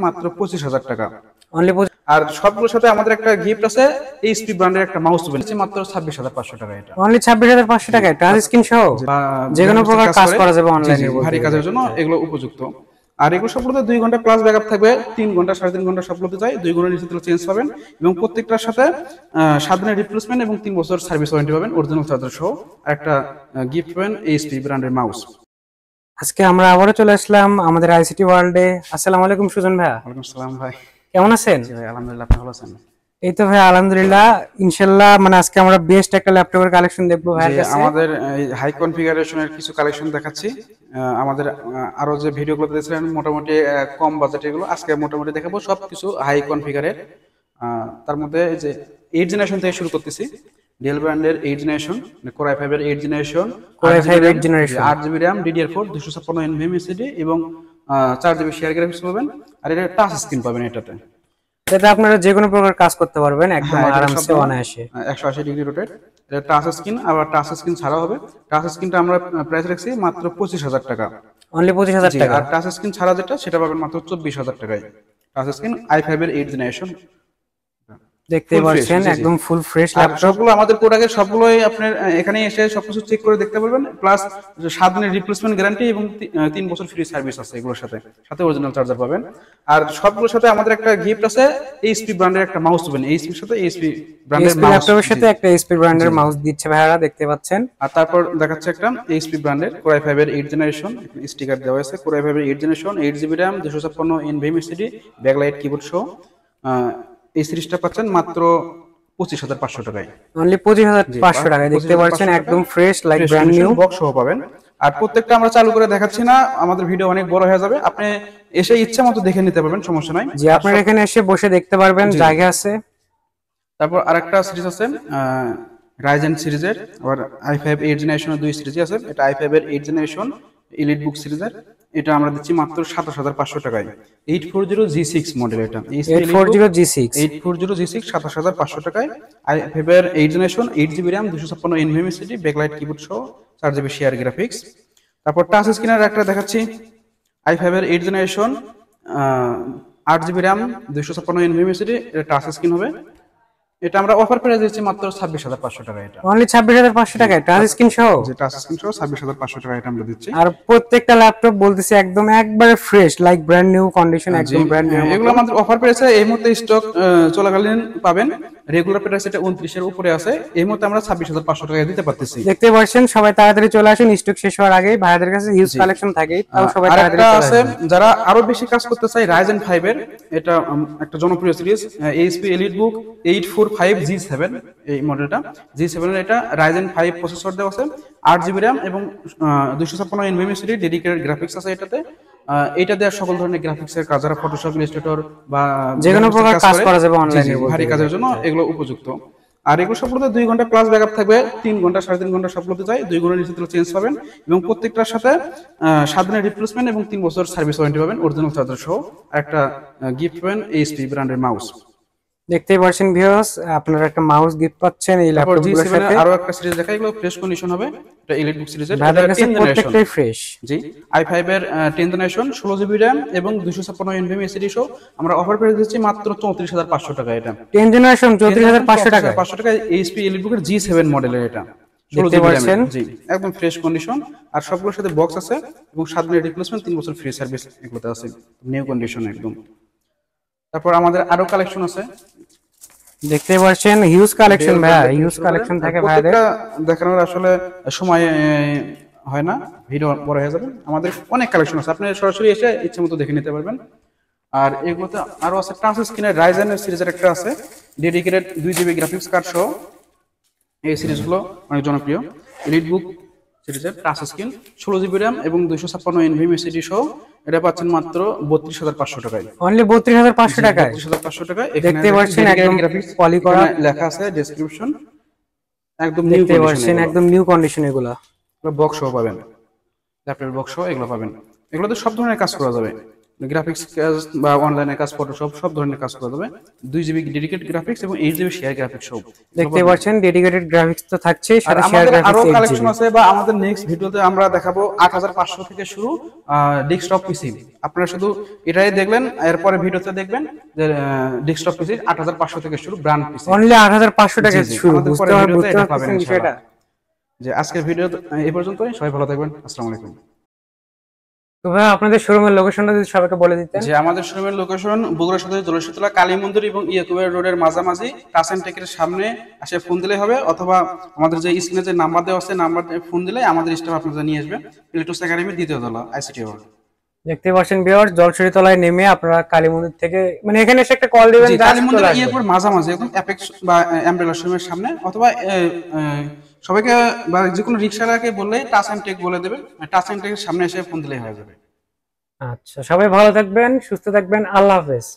মাত্র 25,000 টাকা অনলি। আর সবগুলোর সাথে আমাদের একটা গিফট আছে, এইচপি ব্র্যান্ডের একটা মাউস পেয়েছি মাত্র 26,500 টাকা। এটা অনলি 26,500 টাকায় টাচ স্ক্রিন সহ যে কোনো প্রকার কাজ করা যাবে অনলাইনে, ভারী কাজের জন্য এগুলো উপযুক্ত। আর এগুলো সবগুলোতে 2 ঘন্টা প্লাস ব্যাকআপ থাকবে, 3 ঘন্টা 3.5 ঘন্টা সবগুলোতে যায়, 2 ঘন্টা নিচে চেঞ্জ পাবেন এবং প্রত্যেকটার সাথে 7 দিনের রিপ্লেসমেন্ট এবং 3 বছর সার্ভিস ওয়ারেন্টি পাবেন অরিজিনাল চার্জার সহ। আর একটা গিফট পাবেন এইচপি ব্র্যান্ডের মাউস। আজকে আমরা আবারও চলে আসলাম আমাদের আইসিটি ওয়ার্ল্ডে। আসসালামু আলাইকুম সুজন ভাই। ওয়ালাইকুম আসসালাম ভাই, কেমন আছেন? জি ভাই আলহামদুলিল্লাহ, আপনি ভালো আছেন? এই তো ভাই আলহামদুলিল্লাহ, ইনশাআল্লাহ। মানে আজকে আমরা বেস্ট একটা ল্যাপটপের কালেকশন দেখবো ভাইয়ের কাছে। আমাদের হাই কনফিগারেশনের কিছু কালেকশন দেখাচ্ছি। আমাদের আরো যে ভিডিওগুলো দিয়েছিলেন মোটামুটি কম বাজেটে, এগুলো আজকে মোটামুটি দেখাবো সবকিছু হাই কনফিগারের। তার মধ্যে যে 8 জেনারেশন থেকে শুরু করতেছি। ডেল ব্র্যান্ডের 8 জেনারেশন, কোর i5 এর 8 generation, core i5 8 generation, 8GB RAM, DDR4, 256 NVMe এবং 4GB শেয়ার গ্রাফিক্স পাবেন। আর এটা টাচ স্ক্রিন পাবেন। এটাতে আপনারা যে কোনো প্রকার কাজ করতে পারবেন একদম আরামসে অনায়াসে। 180 ডিগ্রি রোটেট। এটা টাচ স্ক্রিন, আবার টাচ স্ক্রিন ছাড়া হবে। টাচ স্ক্রিনটা আমরা প্রাইস রাখছি মাত্র 25,000 টাকা। অনলি 25,000 টাকা। আর টাচ স্ক্রিন ছাড়া যেটা সেটা পাবেন মাত্র 24,000 টাকায়। টাচ স্ক্রিন i5 এর 8 জেনারেশন দেখতে পাচ্ছেন একদম ফুল ফ্রেশ ল্যাপটপ। সবগুলো আমাদের প্রোডাক্টের সবগুলোই আপনি এখানে এসে সবকিছু চেক করে দেখতে পারবেন। প্লাস 7 দিনের রিপ্লেসমেন্ট গ্যারান্টি এবং 3 বছর ফ্রি সার্ভিস আছে এগুলোর সাথে। সাথে অরিজিনাল চার্জার পাবেন। আর সবগুলোর সাথে আমাদের একটা গিফট আছে, এইচপি ব্র্যান্ডের একটা মাউস পাবেন। এইচপির সাথে এইচপি ব্র্যান্ডের মাউস, ল্যাপটপের সাথে একটা এইচপি ব্র্যান্ডের মাউস দিচ্ছে ভাইরা, দেখতে পাচ্ছেন। আর তারপর দেখাচ্ছে একটা এইচপি ব্র্যান্ডের কোর i5 এর 8 জেনারেশন, স্টিকার দেওয়া আছে। কোর i5 এর 8 generation, 8GB RAM, 256 NVMe backlight keyboard সহ। এই সিরিজটা পাচ্ছেন মাত্র 25,500 টাকায়। অনলি 25,500 টাকায় দেখতে পাচ্ছেন একদম fresh like brand new box সহ পাবেন। আর প্রত্যেকটা আমরা চালু করে দেখাচ্ছি না, আমাদের ভিডিও অনেক বড় হয়ে যাবে। আপনি এসে ইচ্ছা মতো দেখে নিতে পারবেন, সমস্যা নাই। জি, আপনারা এখানে এসে বসে দেখতে পারবেন, জায়গা আছে। তারপর আরেকটা সিরিজ আছে রাইজেন সিরিজের, আবার i5 8 জেনারেশনের 2 সিরিজ আছে। এটা i5 এর 8 জেনারেশন এলিট বুক সিরিজের। এটা আমরা দিচ্ছি মাত্র 27,500 টাকায়। 840G6 model. এটা 840G6 27,500 টাকায়। i5 এর 8 generation, 8GB RAM, 256 NVMe backlight keyboard সহ, 4GB শেয়ার গ্রাফিক্স। তারপর টাচ স্ক্রিনের একটা দেখাচ্ছি, i5 এর 8 জেনারেশন, 8GB RAM, 256 NVMe এটা টাচ স্ক্রিন হবে। এটা আমরা অফার প্রাইস দিচ্ছি মাত্র 26,500 টাকা। এটা অনলি 26,500 টাকায় টাচ স্ক্রিন সহ। যে টাচ স্ক্রিন সহ 26,500 টাকা এটা আমরা দিচ্ছি। আর প্রত্যেকটা ল্যাপটপ বলতেছি একদম একবারে fresh like brand new condition, একদম ব্র্যান্ড নিউ। এগুলো আমাদের অফার প্রাইসে এই মুহূর্তে স্টক চলাকালীন পাবেন। রেগুলার প্রাইস এটা 29 এর উপরে আছে। এই মুহূর্তে আমরা 26,500 টাকা দিতে পারতেছি। দেখতে পাচ্ছেন, সবাই তাড়াতাড়ি চলে আসুন, স্টক শেষ হওয়ার আগে। ভাইদের কাছে হিউজ কালেকশন থাকে, তাও সবাই তাড়াতাড়ি চলে আসুন। যারা আরো বেশি কাজ করতে চায়, রাইজেন 5 এর এটা একটা জনপ্রিয় সিরিজ, এইচপি এলিট বুক 845G7 এই মডেলটা। G7 এর এটা রাইজেন 5 প্রসেসর দেওয়া আছে, 8GB RAM এবং 256 NVMe ডেডিকেটেড গ্রাফিক্স আছে এটাতে। এটা দেওয়ার সকল ধরনের গ্রাফিক্সের কাজ, যারা ফটোশপ, ইলাস্ট্রেটর বা যে কোনো প্রকার কাজ করা যাবে অনলাইনে, ভারী কাজের জন্য এগুলো উপযুক্ত। আর এগুলো সবগুলোতে 2 ঘন্টা প্লাস ব্যাকআপ থাকবে, 3 ঘন্টা 3.5 ঘন্টা সবগুলোতে যায়, 2 ঘন্টা নিচে চেঞ্জ পাবেন এবং প্রত্যেকটার সাথে 7 দিনের রিপ্লেসমেন্ট এবং 3 বছর সার্ভিস ওয়ারেন্টি পাবেন অরিজিনাল চার্জার সহ। আর একটা গিফট পাবেন এইচপি ব্র্যান্ডের মাউস। দেখতেই পাচ্ছেন ভিউয়ার্স, আপনারা একটা মাউস গিফট পাচ্ছেন এই ল্যাপটপগুলোর সাথে। আরো একটা সিরিজ দেখাই, এগুলো ফ্রেশ কন্ডিশন হবে। এটা এলিট বুক সিরিজের, এটা প্রত্যেকটাই ফ্রেশ। জি, i5 এর 10 জেনারেশন, 16GB RAM এবং 256 NVMe সহ আমরা অফার প্রাইস দিচ্ছি মাত্র 34,500 টাকা। এটা 10 জেনারেশন 34,500 টাকা। 500 টাকা এইচপি এলিট বুকের G7 মডেলের। এটা 16GB RAM, জি একদম ফ্রেশ কন্ডিশন। আর সবগুলোর সাথে বক্স আছে এবং 7 দিনের রিপ্লেসমেন্ট, 3 বছর ফ্রি সার্ভিস এগুলোতে আছে, নিউ কন্ডিশন একদম। তারপর আমাদের আরো কালেকশন আছে, দেখতে পাচ্ছেন হিউজ কালেকশন ভাই, হিউজ কালেকশন থাকে ভাইদের। দেখানোর আসলে সময় হয় না, ভিডিও বড় হয়ে যাবে। আমাদের অনেক কালেকশন আছে, আপনি সরাসরি এসে ইচ্ছে মতো দেখে নিতে পারবেন। আর এগুলোতে আরো আছে টাচ স্ক্রিনের রাইজেনের সিরিজের একটা আছে, ডেডিকেটেড 2GB গ্রাফিক্স কার্ড সহ। এই সিরিজগুলো অনেক জনপ্রিয়। এলিট বুক সিরিজের টাচ স্ক্রিন, 16GB RAM এবং 256 NVMe সহ। এটা পাচ্ছেন মাত্র 32,500 টাকায়। অনলি 32,500 টাকায়। 32,500 টাকায়। দেখতে পাচ্ছেন একদম গ্রাফিক্স পলি করা লেখা আছে ডেসক্রিপশন, একদম দেখতে পাচ্ছেন একদম নিউ কন্ডিশন। এগুলো বক্স সহ পাবেন, ল্যাপটপের বক্স সহ এগুলো পাবেন। এগুলোতে সব ধরনের কাজ করা যাবে, গ্রাফিক্স কাজ বা অনলাইনে কাজ, ফটোশপ সব ধরনের কাজ করে দেবে। 2 GB ডেডিকেটেড গ্রাফিক্স এবং 8 GB শেয়ার গ্রাফিক্স সব দেখতে পাচ্ছেন ডেডিকেটেড গ্রাফিক্স তো থাকছেই, আর সাথে শেয়ার আমাদের আরো গ্রাফিক্স কালেকশন আছে, বা আমাদের নেক্সট ভিডিওতে আমরা দেখাবো 8500 থেকে শুরু ডেস্কটপ পিসি। আপনারা শুধু এটাই দেখলেন, এরপরে ভিডিওতে দেখবেন যে ডেস্কটপ পিসি 8500 থেকে শুরু, ব্র্যান্ড পিসি অনলি 8500 টাকা শুরু। আমাদের বুঝতে পরে ভিডিওতে এটা পাবেন পারছেন বিষয়টা। ইনশাআল্লাহ। যে আজকের ভিডিও এই পর্যন্তই, সবাই ভালো থাকবেন, আসসালামু আলাইকুম। তো ভাই আপনাদের শোরুমের লোকেশনটা যদি সবাইকে বলে দিতেন। যে আমাদের শোরুমের লোকেশন বগুড়া সদর জলসিতলা কালী মন্দির এবং ইয়াকুবের রোডের মাঝামাঝি, টাচ এন্ড টেকের সামনে আসে ফোন দিলেই হবে, অথবা আমাদের যে স্ক্রিনে যে নাম্বার দেওয়া আছে নাম্বার ফোন দিলে আমাদের স্টাফ আপনাদের নিয়ে আসবে। ইলেকট্রনিক্স একাডেমির দ্বিতীয় তলা, আইসিটি হল। দেখতে পাচ্ছেন ভিউয়ার, জলসরি তলায় নেমে আপনারা কালী মন্দির থেকে মানে এখানে এসে একটা কল দিবেন, কালী মন্দির ইয়াকুবের মাঝামাঝি একদম অ্যাপেক্স বা অ্যামব্রেলা শোরুমের সামনে, অথবা সবাইকে বা যে কোনো রিক্সাওয়ালাকে বললেই টাচ এন্ড টেক বলে দেবে, টাচ এন্ড টেকের সামনে এসে ফোন দিলেই হয়ে যাবে। আচ্ছা, সবাই ভালো থাকবেন, সুস্থ থাকবেন, আল্লাহ হাফেজ।